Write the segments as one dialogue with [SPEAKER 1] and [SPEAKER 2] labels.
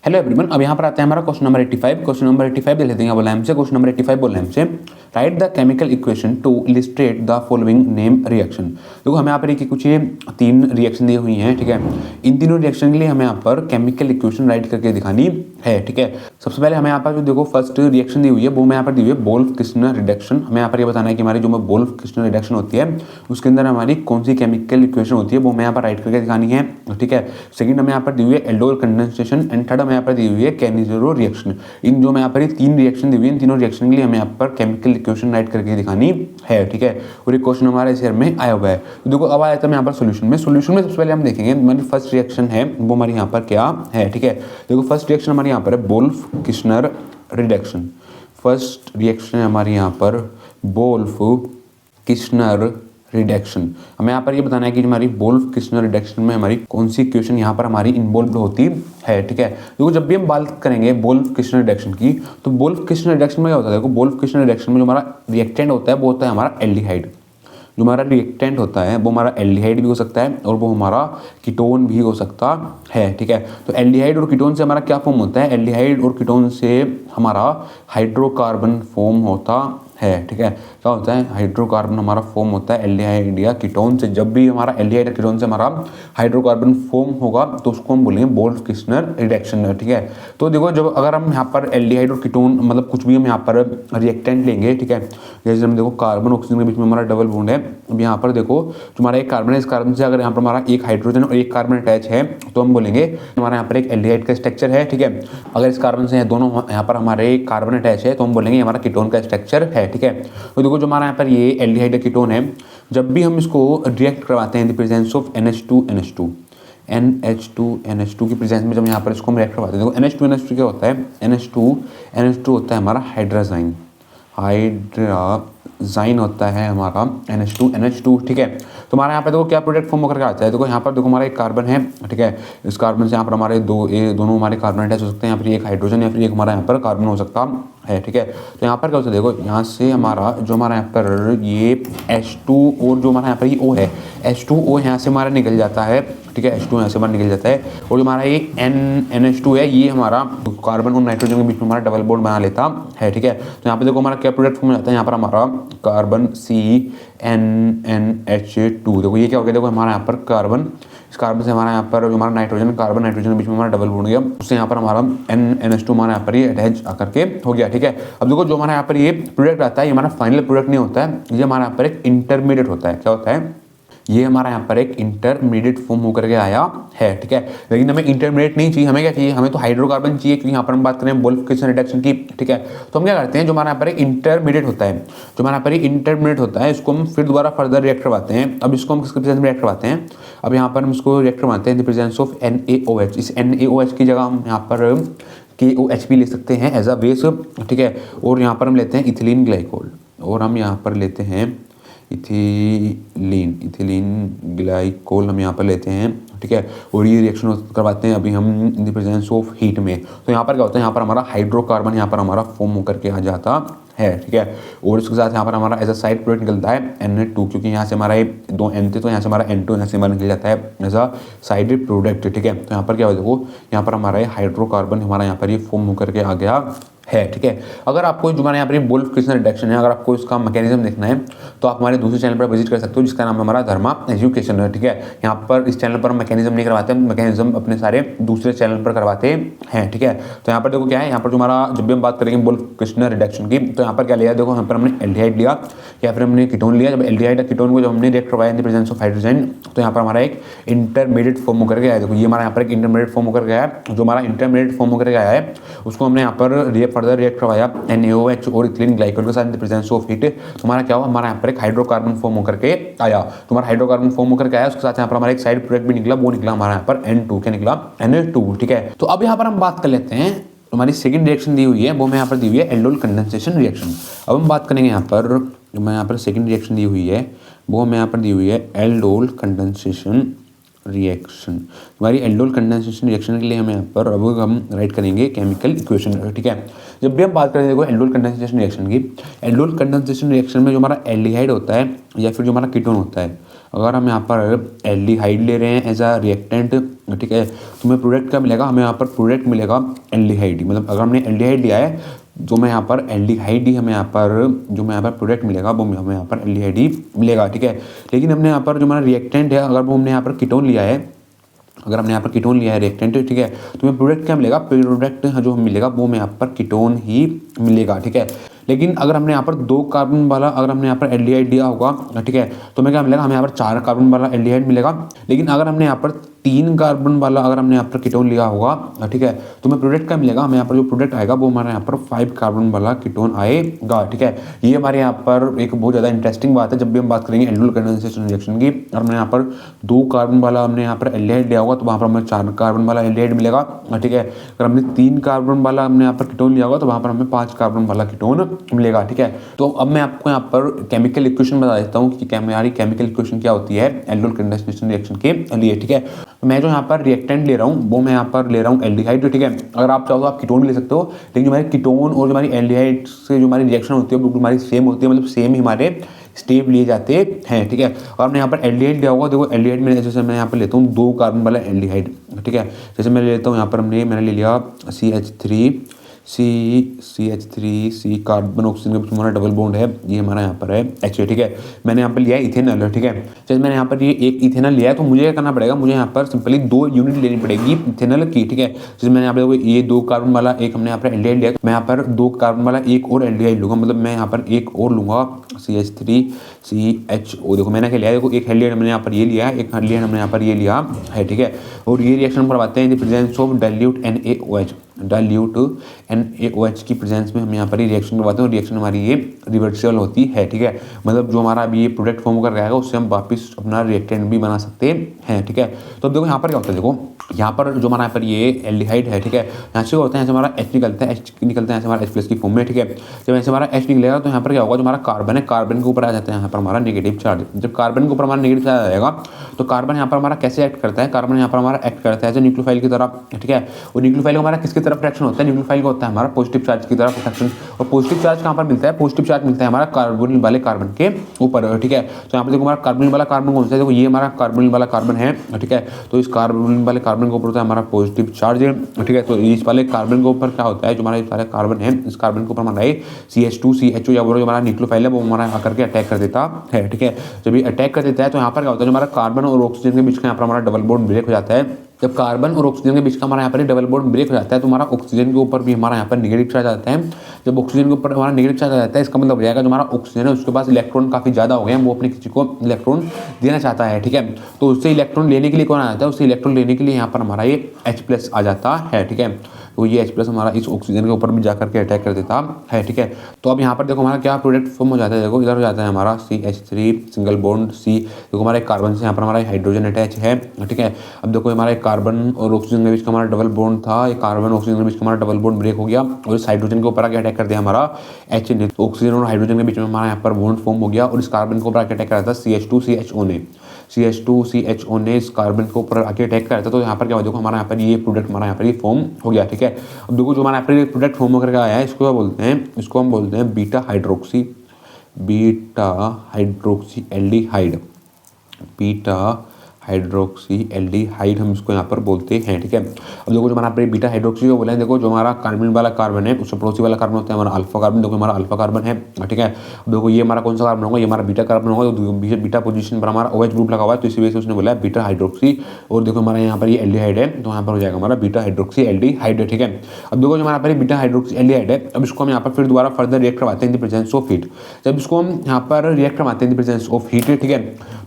[SPEAKER 1] Hello everyone, अब यहाँ पर आते हैं हमारा क्वेश्चन नंबर 85। क्वेश्चन नंबर 85 देख लेते हैं। बोला हमसे क्वेश्चन नंबर 85 बोला हमसे right the chemical equation two illustrate the following name reaction. देखो हमें यहाँ पर कुछ ये 3 रिएक्शन दी हुई हैं, ठीक है। इन तीनों रिएक्शन के लिए हमें यहाँ पर केमिकल इक्वेशन राइट करके दिखानी है, ठीक है। सबसे पहले हमें यहाँ पर जो देखो फर्स्ट रिएक्शन दी हुई है वो हमें यहाँ पर दी हुई है बोल्फ-किस्नर रिडक्शन। हमें यहाँ पर ये बताना है कि हमारी जो बोल्फ-किस्नर रिडक्शन होती है उसके अंदर हमारी कौन सी केमिकल इक्वेशन होती है वो हमें यहाँ पर राइट करके दिखानी है, ठीक है। सेकंड हमें यहाँ पर दी हुई है एल्डोल कंडेंसेशन एंड थर्ड हमें यहाँ पर दी हुई है कैनिज़रो रिएक्शन। इन जो हमें यहाँ पर ये 3 रिएक्शन दी हुई है, इन तीनों रिएक्शन के लिए हमें यहाँ पर केमिकल इक्वेशन राइट करके दिखानी है, ठीक है। और ये क्वेश्चन हमारे इस ईयर में आया हुआ है। तो देखो अब आया था यहाँ पर सोल्यूशन में सबसे पहले हम देखेंगे हमारी फर्स्ट रिएक्शन है वो हमारी यहाँ पर क्या है, ठीक है। देखो फर्स्ट रिएक्शन हमारी यहाँ पर है बोल्फ-किस्नर रिडक्शन। फर्स्ट रिएक्शन है हमारी यहाँ पर बोल्फ-किस्नर रिडक्शन। हमें यहाँ पर ये बताना है कि हमारी बोल्फ-किस्नर रिडक्शन में हमारी कौन सी इक्वेशन यहाँ पर हमारी इन्वॉल्व होती है, ठीक है। देखो जब भी हम बात करेंगे बोल्फ-किस्नर रिडक्शन की तो बोल्फ-किस्नर रिडक्शन में क्या होता है, देखो बोल्फ-किस्नर रिडक्शन में जो हमारा रिएक्टेंट होता है वो होता है हमारा एल्डिहाइड। जो हमारा रिएक्टेंट होता है वो हमारा एल्डिहाइड भी हो सकता है और वो हमारा कीटोन भी हो सकता है, ठीक है। तो एल्डिहाइड और कीटोन से हमारा क्या फॉर्म होता है, एल्डिहाइड और कीटोन से हमारा हाइड्रोकार्बन फॉर्म होता है, ठीक है। क्या होता है, हाइड्रोकार्बन हमारा फॉर्म होता है एल्डिहाइड या कीटोन से। जब भी हमारा एल्डिहाइड या कीटोन से हमारा हाइड्रोकार्बन फॉर्म होगा तो उसको हम बोलेंगे बोल्फ-किस्नर रिडक्शन, ठीक है। तो देखो जब अगर हम यहाँ पर एल्डिहाइड और कीटोन मतलब कुछ भी हम यहाँ पर रिएक्टेंट लेंगे, ठीक है। जैसे हम देखो कार्बन ऑक्सीजन के बीच में हमारा डबल बॉन्ड है। अब यहाँ पर देखो जो हमारा एक कार्बन है, इस कार्बन से अगर यहाँ पर हमारा एक हाइड्रोजन और एक कार्बन अटैच है तो हम बोलेंगे हमारा यहाँ पर एक एल्डिहाइड का स्ट्रक्चर है, ठीक है। अगर इस कार्बन से दोनों यहाँ पर हमारे कार्बन अटैच है तो हम बोलेंगे हमारा कीटोन का स्ट्रक्चर है, ठीक है। तो देखो जो हमारा यहाँ पर ये एल्डिहाइड कीटोन है, जब भी हम इसको रिएक्ट करवाते हैं in the presence of NH2 की प्रेजेंस में, जब यहाँ पर इसको हम रिएक्ट करवाते हैं, देखो NH2 क्या होता है, NH2 होता है हमारा हाइड्राजाइन होता है हमारा NH2, ठीक है। तो हमारे यहाँ पे देखो क्या प्रोडक्ट फॉर्म होकर आता है, देखो यहाँ पर देखो हमारा एक कार्बन है, ठीक है। इस कार्बन से यहाँ पर हमारे दोनों हमारे कार्बन अटैच हो सकते हैं, यहाँ पर एक हाइड्रोजन या फिर एक हमारा यहाँ पर कार्बन हो सकता है, ठीक है। तो यहाँ पर क्या होता है, देखो यहाँ से हमारा जो हमारा यहाँ पर ये H2 और जो हमारा यहाँ पर ये O है, H2O यहाँ से हमारा निकल जाता है, ठीक है। H2 यहाँ से हमारा निकल जाता है और जो हमारा ये NH2 है ये हमारा कार्बन और नाइट्रोजन के बीच में हमारा डबल बॉन्ड बना लेता है, ठीक है। तो यहाँ पे देखो हमारा क्या प्रोडक्ट फॉर्म हो जाता है, यहाँ पर हमारा कार्बन CnNH2। देखो ये क्या हो गया, देखो हमारा यहाँ पर कार्बन, इस कार्बन से हमारा यहाँ पर जो हमारा नाइट्रोजन नाइट्रोजन के बीच में हमारा डबल बॉन्ड गया, उससे यहाँ पर हमारा NH2 हमारा यहाँ पर ये अटैच आकर के हो गया, ठीक है। अब देखो जो हमारा यहाँ पर ये प्रोडक्ट आता है ये हमारा फाइनल प्रोडक्ट नहीं होता है, ये हमारा यहाँ पर एक इंटरमीडिएट होता है। क्या होता है, ये हमारा यहाँ पर एक इंटरमीडिएट फॉर्म होकर के आया है, ठीक है। लेकिन हमें इंटरमीडिएट नहीं चाहिए, हमें क्या चाहिए, हमें तो हाइड्रोकार्बन चाहिए, क्योंकि यहाँ पर हम बात करें बोल्फ-किस्नर रिडक्शन की, ठीक है। तो हम क्या करते हैं, जो हमारा यहाँ पर एक इंटरमीडिएट होता है, जो हमारा यहाँ पर इंटरमीडिएट होता है, इसको हम फिर दोबारा फर्दर रिएक्ट करवाते हैं। अब इसको हम किसके प्रेजेंस में रिएक्ट करवाते हैं, अब यहाँ पर हम इसको रिएक्ट करवाते हैं in the presence of NaOH। इस NaOH की जगह हम यहाँ पर KOH भी ले सकते हैं एज अ बेस, ठीक है। और यहाँ पर हम लेते हैं इथिलीन ग्लाइकोल और हम यहाँ पर लेते हैं इथिलीन ग्लाइकोल हम यहाँ पर लेते हैं, ठीक है। और ये रिएक्शन करवाते हैं अभी हम in the presence of heat में। तो यहाँ पर क्या होता है, यहाँ पर हमारा हाइड्रोकार्बन यहाँ पर हमारा फॉर्म होकर के आ जाता है, ठीक है। और इसके साथ यहाँ पर हमारा एज अ साइड प्रोडक्ट निकलता है Na2, क्योंकि यहाँ से हमारा 2 N थे तो यहाँ से हमारा N2 यहाँ से हमारा निकल जाता है एज अ साइड प्रोडक्ट, ठीक है। तो यहाँ पर क्या होगा, देखो यहाँ पर हमारा हाइड्रोकार्बन हमारा यहाँ पर ये फॉर्म होकर के आ गया है, ठीक है। अगर आपको जो हमारे यहाँ पर बोल्फ-किस्नर रिडक्शन है, अगर आपको इसका मैकेनिज्म देखना है तो आप हमारे दूसरे चैनल पर विजिट कर सकते हो जिसका नाम है हमारा धर्मा एजुकेशन है, ठीक है। यहाँ पर इस चैनल पर हम मैकेनिज्म नहीं करवाते हैं, मैकेनिज्म अपने सारे दूसरे चैनल पर करवाते हैं, ठीक है। तो यहाँ पर देखो क्या है, यहाँ पर जो हमारा जब भी हम बात करेंगे बोल्फ-किस्नर रिडक्शन की तो यहाँ पर क्या लिया, देखो यहाँ पर हमने एल्डिहाइड लिया या फिर हमने कीटोन लिया। जब एल्डिहाइड या कीटोन को जब हमने रिएक्ट करवाया in the presence of hydrogen तो यहाँ पर हमारा एक इंटरमीडिएट फॉर्म होकर गया है। देखो ये हमारा यहाँ पर एक इंटरमीडिएट फॉर्म होकर गया है, जो हमारा इंटरमीडिएट फॉर्म होकर गया है उसको हमने यहाँ पर फर्दर रिएक्ट करवाया NaOH और इथिलीन ग्लाइकोल के साथ in the presence of heat. तो हमारा क्या हुआ, हमारा यहाँ पर एक हाइड्रोकार्बन फॉर्म होकर के आया। तो हमारा हाइड्रोकार्बन फॉर्म होकर के आया, उसके साथ यहाँ पर हमारा एक साइड प्रोडक्ट भी निकला, वो निकला हमारा यहाँ पर N2, क्या निकला Na2, ठीक है। तो अब यहाँ पर हम बात कर लेते हैं, हमारी सेकंड रिएक्शन दी हुई है वो हमें यहाँ पर दी हुई है एल्डोल कंडेंसेशन रिएक्शन। अब हम बात करेंगे यहाँ पर जो मैं यहाँ पर सेकंड रिएक्शन दी हुई है वो हमें यहाँ पर दी हुई है एल्डोल कंडेंसेशन रिएक्शन। हमारी एल्डोल कंडेंसेशन रिएक्शन के लिए हमें यहाँ पर अब हम राइट करेंगे केमिकल इक्वेशन, ठीक है। जब भी हम बात करें देखो एल्डोल कंडेंसेशन रिएक्शन की, एल्डोल कंडेंसेशन रिएक्शन में जो हमारा एल्डिहाइड होता है या फिर जो हमारा कीटोन होता है, अगर हम यहाँ पर एल्डिहाइड ले रहे हैं एज अ रिएक्टेंट, ठीक है, तो हमें प्रोडक्ट क्या मिलेगा, हमें यहाँ पर प्रोडक्ट मिलेगा एल्डिहाइड। मतलब अगर हमने एल्डिहाइड लिया है, जो मैं यहाँ पर एल्डिहाइड ही हमें यहाँ पर जो मैं यहाँ पर प्रोडक्ट मिलेगा वो हमें यहाँ पर एल्डिहाइड ही मिलेगा, ठीक है। लेकिन हमने यहाँ पर जो हमारा रिएक्टेंट है, अगर वो हमने यहाँ पर कीटोन लिया है, अगर हमने यहाँ पर कीटोन लिया है रिएक्टेंट, ठीक है, तो हमें प्रोडक्ट क्या मिलेगा, प्रोडक्ट जो हमें मिलेगा वो हमें यहाँ पर कीटोन ही मिलेगा, ठीक है। लेकिन अगर हमने यहाँ पर 2 कार्बन वाला, अगर हमने यहाँ पर एल्डिहाइड लिया होगा, ठीक है, तो हमें क्या मिलेगा, हमें यहाँ पर 4 कार्बन वाला एल्डिहाइड मिलेगा। लेकिन अगर हमने यहाँ पर 3 कार्बन वाला, अगर हमने यहाँ पर कीटोन लिया होगा, ठीक है, तो हमें प्रोडक्ट क्या मिलेगा, हमें यहाँ पर जो प्रोडक्ट आएगा वो हमारे यहाँ पर 5 कार्बन वाला कीटोन आएगा, ठीक है। ये हमारे यहाँ पर एक बहुत ज़्यादा इंटरेस्टिंग बात है जब भी हम बात करेंगे एल्डिहाइड कंडेंसेशन रिएक्शन की। और हमने यहाँ पर 2 कार्बन वाला हमने यहाँ पर एल्डिहाइड लिया होगा तो वहाँ पर हमें 4 कार्बन वाला एल्डिहाइड मिलेगा, ठीक है। अगर हमने 3 कार्बन वाला हमने यहाँ पर कीटोन लिया होगा तो वहाँ पर हमें 5 कार्बन वाला कीटोन मिलेगा, ठीक है। तो अब मैं आपको यहाँ पर केमिकल इक्वेशन बता देता हूँ कि हमारी केमिकल इक्वेशन क्या होती है एल्डिहाइड कंडेंसेशन रिएक्शन के लिए, ठीक है। मैं जो यहाँ पर रिएक्टेंट ले रहा हूँ वो मैं यहाँ पर ले रहा हूँ एल्डिहाइड, ठीक है। अगर आप चाहो तो आप कीटोन भी ले सकते हो, लेकिन जो हमारे कीटोन और जो हमारी एल्डिहाइड से जो हमारी रिएक्शन होती है वो हमारी सेम होती है, मतलब सेम ही हमारे स्टेप लिए जाते हैं, ठीक है। और हमने यहाँ पर एल्डिहाइड लिया होगा, देखो एल्डिहाइड में जैसे मैं यहाँ पर लेता हूँ 2 कार्बन वाला एल्डिहाइड, ठीक है। जैसे मैं लेता हूँ यहाँ पर मैंने ले लिया CH3C कार्बन ऑक्सीजन के बीच में हमारा डबल बॉन्ड है, ये हमारा यहाँ पर है H, ठीक है। मैंने यहाँ पर लिया है इथेनॉल, ठीक है। जैसे मैंने यहाँ पर ये एक इथेनॉल लिया है तो मुझे क्या करना पड़ेगा, मुझे यहाँ पर सिंपली 2 यूनिट लेनी पड़ेगी इथेनॉल की, ठीक है। जैसे मैंने यहाँ पर ये 2 कार्बन वाला एक हमने यहाँ पर एल्डिहाइड लिया, मैं यहाँ पर 2 कार्बन वाला एक और एल्डिहाइड लूँगा, मतलब मैं यहाँ पर एक और लूँगा CH3CHO। देखो मैंने क्या लिया है, देखो एक एल्डिहाइड मैंने यहाँ पर ये लिया है, एक एल्डिहाइड हमने यहाँ पर ये लिया है, ठीक है। और ये रिएक्शन करवाते हैं in the presence of dilute NaOH की प्रेजेंस में हम यहाँ पर ही रिएक्शन करवाते हैं और रिएक्शन हमारी ये रिवर्सिबल होती है, ठीक है। मतलब जो हमारा अभी ये प्रोडक्ट फॉर्म कर आएगा उससे हम वापस अपना रिएक्टेंट भी बना सकते हैं, ठीक है। तो अब देखो यहाँ पर क्या होता है, देखो यहाँ पर जो हमारा यहाँ पर ये एल्डिहाइड है, ठीक है, यहाँ से होता है हमारा H निकलता है, हमारा H+ की फॉर्म में, ठीक है। जब ऐसे हमारा H निकलेगा तो यहाँ पर क्या होगा, जो हमारा कार्बन है, कार्बन के ऊपर आ जाता है यहाँ पर हमारा नेगेटिव चार्ज। जब कार्बन के ऊपर हमारा नेगेटिव चार्ज आ जाएगा तो कार्बन यहाँ पर हमारा कैसे एक्ट करता है, कार्बन यहाँ पर हमारा एक्ट करता है एज ए न्यूक्लियोफाइल की तरह, ठीक है। और न्यूक्लियोफाइल हमारा किसकी तरफ अट्रैक्शन होता है, न्यूक्लियोफाइल का होता है हमारा पॉजिटिव चार्ज की तरफ अट्रैक्शन। और पॉजिटिव चार्ज कहाँ पर मिलता है, पॉजिटिव चार्ज मिलता है हमारा कार्बन वाले कार्बन के ऊपर, ठीक है। तो यहाँ पर देखो हमारा कार्बन वाला कार्बन कौन सा है, देखो ये हमारा कार्बन वाला कार्बन है, ठीक है। तो इस कार्बन वाले कार्बन के ऊपर होता है हमारा पॉजिटिव चार्ज, ठीक है। तो इस वाले कार्बन के ऊपर क्या होता है, जो हमारा इस वाले कार्बन है, इस कार्बन के ऊपर हमारा CH2CHO या जो हमारा न्यूक्लियोफाइल है वो हमारा आकर के अटैक कर देता है, ठीक है। जब ये अटैक कर देता है तो यहाँ पर क्या होता है, जो हमारा कार्बन और ऑक्सीजन के बीच का यहाँ पर हमारा डबल बॉन्ड ब्रेक हो जाता है। जब कार्बन और ऑक्सीजन के बीच का हमारा यहाँ पर डबल बॉन्ड ब्रेक हो जाता है तो हमारा ऑक्सीजन के ऊपर भी हमारा यहाँ पर नेगेटिव चार्ज आता है। जब ऑक्सीजन के ऊपर हमारा नेगेटिव चार्ज आ जाता है इसका मतलब हो जाएगा जो हमारा ऑक्सीजन है उसके पास इलेक्ट्रॉन काफ़ी ज़्यादा हो गए हैं, वो अपने किसी को इलेक्ट्रॉन देना चाहता है, ठीक है। तो उससे इलेक्ट्रॉन लेने के लिए कौन आ जाता है, उससे इलेक्ट्रॉन लेने के लिए यहाँ पर हमारा ये H+ आ जाता है, ठीक है। तो ये H+ हमारा इस ऑक्सीजन के ऊपर भी जाकर के अटैक कर देता है, ठीक है। तो अब यहाँ पर देखो हमारा क्या प्रोडक्ट फॉर्म हो जाता है, देखो इधर हो जाता है हमारा CH3 सिंगल बॉन्ड C, देखो हमारा एक कार्बन से यहाँ पर हमारा हाइड्रोजन अटैच है, ठीक है। अब देखो हमारा एक कार्बन और ऑक्सीजन के बीच का हमारा डबल बॉन्ड था, एक कार्बन ऑक्सीजन के बीच का हमारा डबल बॉन्ड ब्रेक हो गया और इस हाइड्रोजन के ऊपर आके अटैक कर दिया हमारा H ने। तो ऑक्सीजन और हाइड्रोजन के बीच में हमारा यहाँ पर बॉन्ड फॉर्म हो गया और इस कार्बन के ऊपर आके अटैक कर रहा था CH2CHO ने इस कार्बन के ऊपर आके अटैक कर रहा था। तो यहाँ पर क्या हुआ, देखो हमारा यहाँ पर ये प्रोडक्ट हमारा यहाँ पर ये फॉर्म हो गया, ठीक है। अब देखो जो हमारा यहाँ पर ये प्रोडक्ट फॉर्म होकर आया है इसको क्या बोलते हैं, इसको हम बोलते हैं बीटा हाइड्रोक्सी एल्डिहाइड, हम इसको यहाँ पर बोलते हैं, ठीक है। अब देखो जो हमारा बीटा हाइड्रोक्सी को बोला है, देखो जो हमारा कार्बन वाला कार्बन है उससे पड़ोसी वाला कार्बन होता है हमारा अल्फा कार्बन, देखो हमारा अल्फा कार्बन है, ठीक है। अब देखो ये हमारा कौन सा कार्बन होगा, ये हमारा बीटा कार्बन होगा, तो बीटा पोजीशन पर हमारा OH ग्रुप लगा हुआ है तो इसी वजह से उसने बोला है बीटा हाइड्रोक्सी। और देखो हमारा यहाँ पर ये एल्डिहाइड है तो यहाँ पर हो जाएगा हमारा बीटा हाइड्रोक्सी एल्डिहाइड, ठीक है। अब देखो जो हमारा पर बीटा हाइड्रोक्सी एल्डिहाइड है, अब इसको हम यहाँ पर फिर दोबारा फर्दर रिएक्ट करवाते हैं in the presence of heat. जब इसको हम यहाँ पर रिएक्ट करवाते हैं in the presence of heat, ठीक है,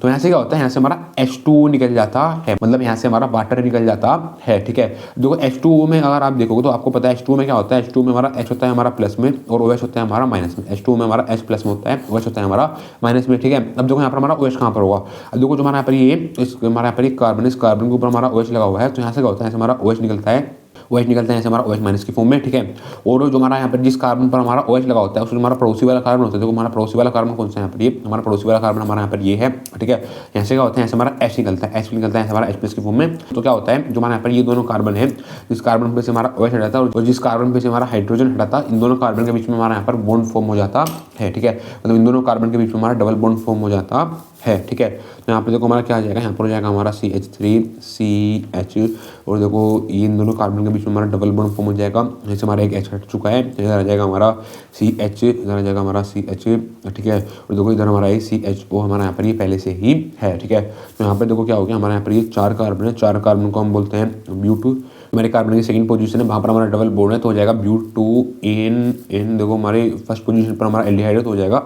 [SPEAKER 1] तो यहाँ से क्या होता है, यहाँ से हमारा H2 निकल जाता है, मतलब यहाँ से हमारा वाटर निकल जाता है, ठीक है। देखो H2O में अगर आप देखोगे तो आपको पता है H2O में क्या होता है, H2O में हमारा H होता है हमारा प्लस में और OH होता है हमारा माइनस में। H2O में हमारा H प्लस में होता है, OH होता है हमारा माइनस में, ठीक है। अब देखो यहाँ पर हमारा OH कहाँ पर होगा, अब देखो जो हमारा यहाँ पर ये हमारा यहाँ पर कार्बन, इस कार्बन के ऊपर हमारा OH लगा हुआ है तो यहाँ से क्या होता है, हमारा OH निकलता है, OH निकलता है हमारा OH माइनस की फॉर्म में, ठीक है। और जो हमारा यहाँ पर जिस कार्बन पर हमारा OH लगा होता है उसमें हमारा पड़ोसी वाला कार्बन होता है, देखो हमारा पड़ोसी वाला कार्बन कौन सा है, यहाँ पर ये हमारा पड़ोसी वाला कार्बन हमारा यहाँ पर ये है, ठीक है। यहाँ से क्या होता है, हमारा H निकलता है, H निकलता है हमारा H+ की फॉर्म में। तो क्या होता है, जो हमारा यहाँ पर ये दोनों कार्बन है, जिस कार्बन पे से हमारा OH हटाता है और जिस कार्बन पे से हमारा हाइड्रोजन हटाता है, इन दोनों कार्बन के बीच में हमारा यहाँ पर बॉन्ड फॉर्म हो जाता है, ठीक है। मतलब इन दोनों कार्बन के बीच में हमारा डबल बॉन्ड फॉर्म हो जाता है, ठीक है। तो यहाँ पे देखो हमारा क्या आ जाएगा, यहाँ पर हो जाएगा हमारा CH3CH, और देखो ये इन दोनों कार्बन के बीच में हमारा डबल बॉन्ड फॉर्म हो जाएगा। जैसे हमारा एक H हट चुका है, इधर आ जाएगा हमारा CH, इधर आ जाएगा हमारा CH, ठीक है। और देखो इधर हमारा ये CHO हमारा यहाँ पर ये पहले से ही है, ठीक है। तो यहाँ पर देखो क्या हो गया, हमारे यहाँ पर ये 4 कार्बन है, 4 कार्बन को हम बोलते हैं ब्यूटू। हमारे कार्बन की सेकंड पोजीशन है, वहाँ पर हमारा डबल बॉन्ड है तो हो जाएगा ब्यूट-2-एन। देखो हमारे फर्स्ट पोजीशन पर हमारा एल्डिहाइड है तो हो जाएगा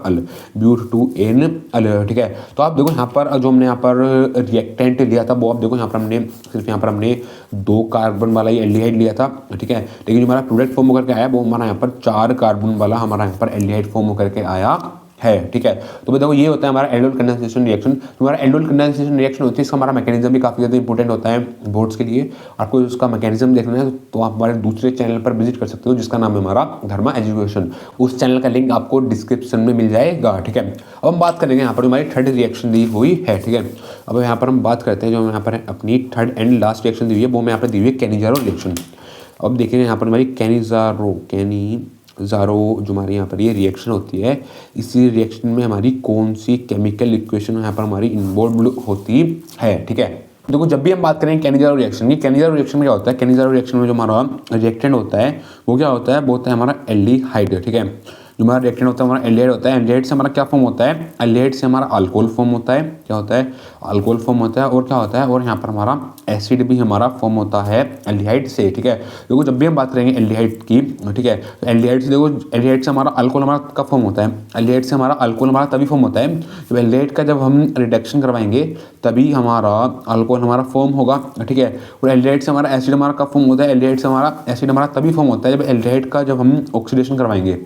[SPEAKER 1] ब्यूट-2-एन अल, ठीक है। तो आप देखो यहाँ पर जो हमने यहाँ पर रिएक्टेंट लिया था वो आप देखो यहाँ पर हमने सिर्फ यहाँ पर हमने 2 कार्बन वाला ही एल्डिहाइड लिया था, ठीक है। लेकिन जो हमारा प्रोडक्ट फॉर्म होकर के आया वो हमारा यहाँ पर 4 कार्बन वाला हमारा यहाँ पर एल्डिहाइड फॉर्म होकर के आया है, ठीक है। तो देखो ये होता है हमारा एल्डोल कंडेंसेशन रिएक्शन। हमारा एल्डोल कंडेंसेशन रिएक्शन होती है, इसका हमारा मैकेनिज्म भी काफ़ी ज़्यादा इंपॉर्टेंट होता है बोर्ड्स के लिए। आपको उसका मैकेनिज्म देखना है तो आप हमारे दूसरे चैनल पर विजिट कर सकते हो जिसका नाम है हमारा धर्मा एजुकेशन। उस चैनल का लिंक आपको डिस्क्रिप्शन में मिल जाएगा, ठीक है। अब हम बात करेंगे यहाँ पर हमारी थर्ड रिएक्शन दी हुई है, ठीक है। अब यहाँ पर हम बात करते हैं जो यहाँ पर अपनी थर्ड एंड लास्ट रिएक्शन दी हुई है वो मैं यहाँ पर दी हुई है कैनिजारो रिएक्शन। अब देखेंगे यहाँ पर हमारी कैनिजारो जो हमारी यहाँ पर ये रिएक्शन होती है, इसी रिएक्शन में हमारी कौन सी केमिकल इक्वेशन यहाँ पर हमारी इन्वॉल्व होती है, ठीक है। देखो जब भी हम बात करें कैनिजारो रिएक्शन की, कैनिजारो रिएक्शन में क्या होता है, कैनिजारो रिएक्शन में जो हमारा रिएक्टेंट होता है वो क्या होता है, वो होता है हमारा एल्डिहाइड, ठीक है। जो हमारा रिएक्टेंट होता है हमारा एल्डिहाइड होता है। एल्डिहाइड से हमारा क्या फॉर्म होता है, एल्डिहाइड से हमारा अल्कोहल फॉर्म होता है, क्या होता है, अल्कोहल फॉर्म होता है। और क्या होता है, और यहाँ पर हमारा एसिड भी हमारा फॉर्म होता है एल्डिहाइड से, ठीक है। देखो जब भी हम बात करेंगे एल्डिहाइड की, ठीक है, तो एल्डिहाइड से देखो एल्डिहाइड से हमारा अल्कोहल हमारा कब फॉर्म होता है, एल्डिहाइड से हमारा अल्कोहल हमारा तभी फॉर्म होता है जब एल्डिहाइड का जब हम रिडक्शन करवाएंगे तभी हमारा अल्कोहल हमारा फॉर्म होगा, ठीक है। और एल्डिहाइड से हमारा एसिड हमारा कब फॉर्म होता है, एल्डिहाइड से हमारा एसिड हमारा तभी फॉर्म होता है जब एल्डिहाइड का जब हम ऑक्सीडेशन करवाएंगे,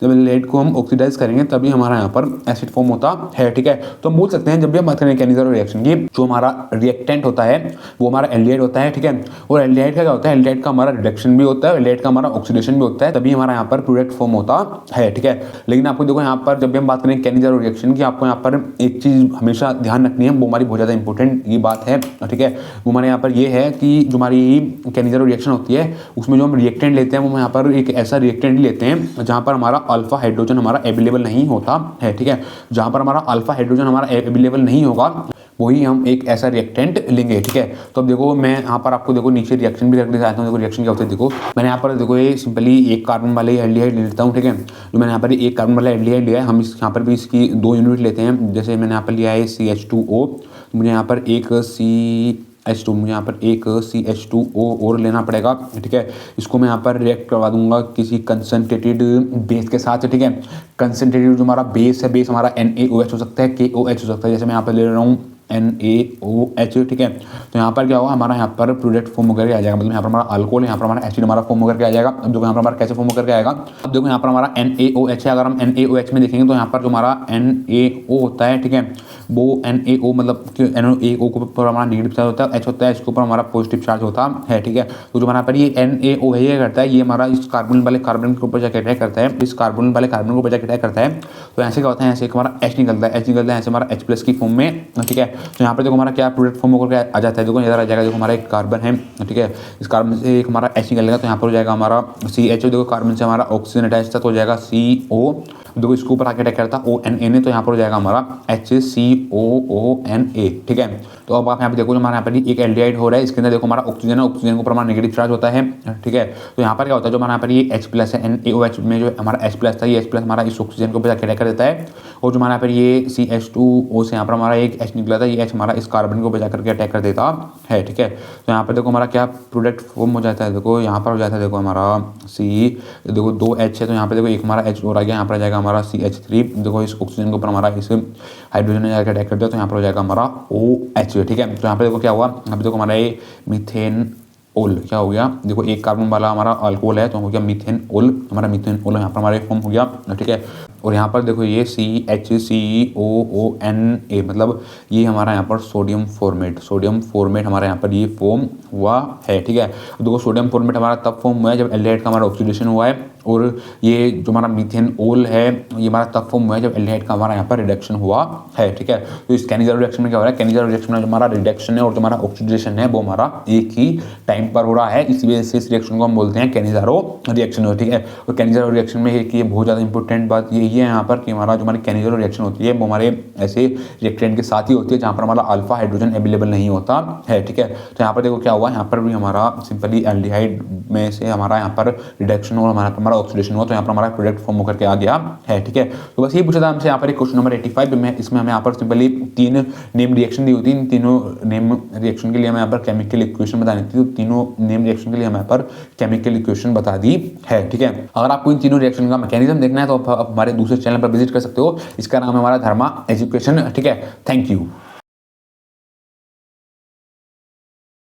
[SPEAKER 1] जब एल्डिहाइड को हम ऑक्सीडाइज करेंगे तभी हमारा यहाँ पर एसिड फॉर्म होता है, ठीक है। तो हम बोल सकते हैं जब भी हम बात करें कैनिजारो रिएक्शन की, जो हमारा रिएक्टेंट होता है वो हमारा एल्डिहाइड होता है, ठीक है। और एल्डिहाइड का क्या होता है, एल्डिहाइड का हमारा रिडक्शन भी होता है, एल्डिहाइड का हमारा ऑक्सीडेशन भी होता है, तभी हमारा यहाँ पर प्रोडक्ट फॉर्म होता है, ठीक है। लेकिन आपको देखो यहाँ पर जब भी हम बात करें कैनिजारो रिएक्शन की, आपको यहाँ पर एक चीज़ हमेशा ध्यान रखनी है, वो हमारी बहुत ज़्यादा इंपॉर्टेंट ये बात है, ठीक है। वो हमारे यहाँ पर ये है कि जो हमारी कैनिजारो रिएक्शन होती है उसमें जो हम रिएक्टेंट लेते हैं वो यहाँ पर एक ऐसा रिएक्टेंट लेते हैं जहाँ पर हमारा अल्फा हाइड्रोजन हमारा अवेलेबल नहीं होता है, ठीक है। जहाँ पर हमारा अल्फा हाइड्रोजन हमारा अवेलेबल नहीं होगा वही हम एक ऐसा रिएक्टेंट लेंगे, ठीक है। तो अब देखो मैं यहाँ पर आपको देखो नीचे रिएक्शन भी करके दिखाता हूँ। देखो रिएक्शन क्या होता है, देखो मैंने यहाँ पर देखो ये सिंपली एक कार्बन वाले एल्डिहाइड ले लेता हूँ, ठीक है। जो मैंने यहाँ पर एक कार्बन वाला एल्डिहाइड लिया है, हम इस यहाँ पर भी इसकी 2 यूनिट लेते हैं। जैसे मैंने यहाँ पर लिया है CH2O, मुझे यहाँ पर एक मुझे यहाँ पर एक CH2O और लेना पड़ेगा, ठीक है। इसको मैं यहाँ पर रिएक्ट करवा दूंगा किसी कंसनट्रेटेड बेस के साथ, ठीक है। कंसनट्रेटेड जो हमारा बेस है, बेस हमारा NaOH हो सकता है, KOH हो सकता है। जैसे मैं यहाँ पर ले रहा हूँ NaOH, ठीक है। तो यहाँ पर क्या होगा, हमारा यहाँ पर प्रोडक्ट फॉर्म होकर के आ जाएगा, मतलब यहाँ पर हमारा अल्कोहल है, यहाँ पर हमारा एसिड हमारा फॉर्म होकर के आ जाएगा। अब देखो यहाँ पर हमारा कैसे फॉर्म होकर के आएगा, अब देखो यहाँ पर हमारा NaOH है। अगर हम NaOH में देखेंगे तो यहाँ पर जो हमारा NaO होता है, ठीक है, वो NaO मतलब NaO के ऊपर हमारा नेगेटिव चार्ज होता है, H होता है, इसके ऊपर हमारा पॉजिटिव चार्ज होता है, ठीक है। तो जो हमारा पर ये NaO है ये करता है, ये हमारा इस कार्बन वाले कार्बन के ऊपर जाकर अटैक करता है, इस कार्बन वाले कार्बन के ऊपर जाकर अटैक करता है। तो ऐसे क्या होता है, ऐसे हमारा H निकलता है, ऐसे हमारा H+ की फॉर्म में, ठीक है। तो यहाँ पर देखो हमारा क्या प्रोडक्ट फॉर्म होकर आ जाता है, देखो इधर आ जाएगा, देखो हमारा एक कार्बन है, ठीक है, इस कार्बन से एक हमारा H निकलेगा तो यहाँ पर हो जाएगा हमारा CH, देखो कार्बन से हमारा ऑक्सीजन अटैच था तो हो जाएगा CO, देखो इसके ऊपर आके अटैक करता ONA तो यहाँ पर हो जाएगा हमारा HCOONA, ठीक है। तो अब आप यहाँ पे देखो हमारे यहाँ पर एक एल्डिहाइड हो रहा है, इसके अंदर देखो हमारा ऑक्सीजन है, ऑक्सीजन के ऊपर हमारा नेगेटिव चार्ज होता है, ठीक है। तो यहाँ पर क्या होता है, जो हमारे यहाँ पर ये H+ है, NaOH में जो हमारा H+ था, ये H+ हमारा इस ऑक्सीजन के ऊपर जाकर अटैक कर देता है। और जो हमारे यहाँ पर ये CH2O से यहाँ पर हमारा एक H निकला था, ये H हमारा इस कार्बन के ऊपर जाकर के अटैक कर देता है, ठीक है। तो यहाँ पर देखो हमारा क्या प्रोडक्ट फॉर्म हो जाता है, देखो यहाँ पर हो जाता है, देखो हमारा देखो 2 H है तो यहाँ पर देखो एक हमारा H और आ गया, यहाँ पर आ जाएगा हमारा CH3, देखो इस ऑक्सीजन के ऊपर हमारा इस हाइड्रोजन ने जाकर अटैक कर दिया तो यहाँ पर हो जाएगा हमारा OH, ठीक है। तो यहाँ पे देखो क्या हुआ, यहाँ पे देखो हमारा ये मीथेन ओल क्या हो गया, देखो एक कार्बन वाला हमारा अल्कोहल है तो हो गया मीथेन ओल, हमारा मीथेन ओल यहाँ पर हमारे फॉर्म हो गया, ठीक है। और यहाँ पर देखो ये CHCOONA मतलब ये हमारा यहाँ पर सोडियम फॉर्मेट हमारा यहाँ पर ये फॉर्म हुआ है, ठीक है। देखो सोडियम फॉर्मेट हमारा तब फॉर्म हुआ है जब एल्डिहाइड का हमारा ऑक्सीडेशन हुआ है, और ये जो हमारा मीथेन ओल है ये हमारा तब फॉर्म हुआ है जब एल्डिहाइड का हमारा यहाँ पर रिडक्शन हुआ है, ठीक है। तो इस कैनिजारो रिएक्शन में क्या हो रहा है, कैनिजारो रिएक्शन में जो हमारा रिडक्शन है और जो हमारा ऑक्सीडेशन है वो हमारा एक ही टाइम पर हो रहा है, इसी वजह से इस रिएक्शन को हम बोलते हैं कैनिजारो रिएक्शन, ठीक है। और कैनिजारो रिएक्शन में एक ये बहुत ज़्यादा इंपॉर्टेंट बात यही ये है यहाँ पर कि हमारा जो हमारी कैनिकल रिएक्शन होती है वो हमारे ऐसे रिएक्टेंट के साथ ही होती है जहाँ पर हमारा अल्फा हाइड्रोजन अवेलेबल नहीं होता है, ठीक है। तो यहाँ पर देखो क्या हुआ, यहाँ पर भी हमारा सिंपली एल्डिहाइड में से हमारा यहाँ पर रिडक्शन और हमारा ऑक्सीडेशन हुआ, तो यहाँ पर हमारा प्रोडक्ट फॉर्म होकर के आ गया है, ठीक है। तो बस ये पूछा था हमसे यहाँ पर क्वेश्चन नंबर 85 में, इसमें हमें यहाँ पर सिंपली 3 नेम रिएक्शन दी होती है। इन तीनों नेम रिएक्शन के लिए हमें यहाँ पर केमिकल इक्वेशन बतानी थी, तो तीनों नेम रिएक्शन के लिए हमें यहाँ पर केमिकल इक्वेशन बता दी है, ठीक है। अगर आपको इन तीनों रिएक्शन का मैकेनिज्म देखना है तो आप हमारे दूसरे चैनल पर विजिट कर सकते हो, इसका नाम है हमारा धर्मा एजुकेशन, ठीक है। Thank you.